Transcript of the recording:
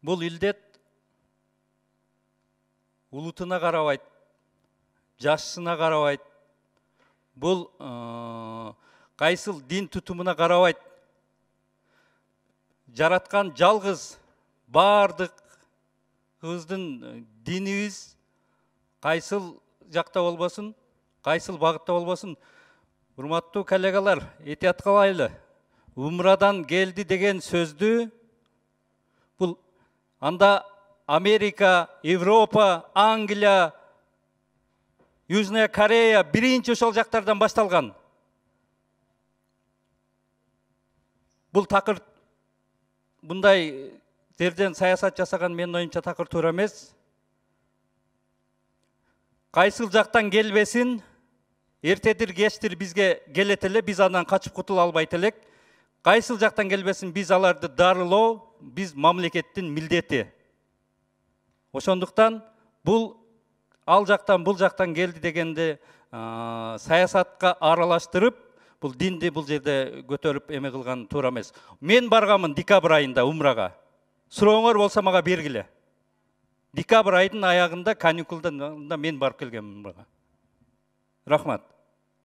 Бұл илдет улутуна карабайт, жашысына карабайт. Бұл кайсыл дин тутумуна карабайт. Жараткан жалгыз бардыгыбыздын динибиз кайсыл жакта болбосун, кайсыл багытта болбосун. Урматтуу коллегалар, этият кылайлы. Умрадан келди деген сөздү бул анда Америка, Европа, Англия, Южная Корея биринчи ошол жактардан башталган. Бул такыр мындай жерден саясат жасаган менин оюмча такыр туура эмес. Кайсыл жактан келбесин, эртедир кечтир бизге келет эле, биз андан качып кутула албайт элек. Кайсыл жактан келбесин, биз аларды дарылоо, биз мамлекеттин милдети. Ошондуктан бул ал жактан бул жактан келди дегенде саясатка аралаштырып, бул динди бул жерде көтөрүп эме кылган туура эмес. Мен барганмын декабрь айында умрага. Сурооңор болсо мага бергиле. Декабрь айдын аягында каникулда мен барып келгенмин умрага. Рахмат.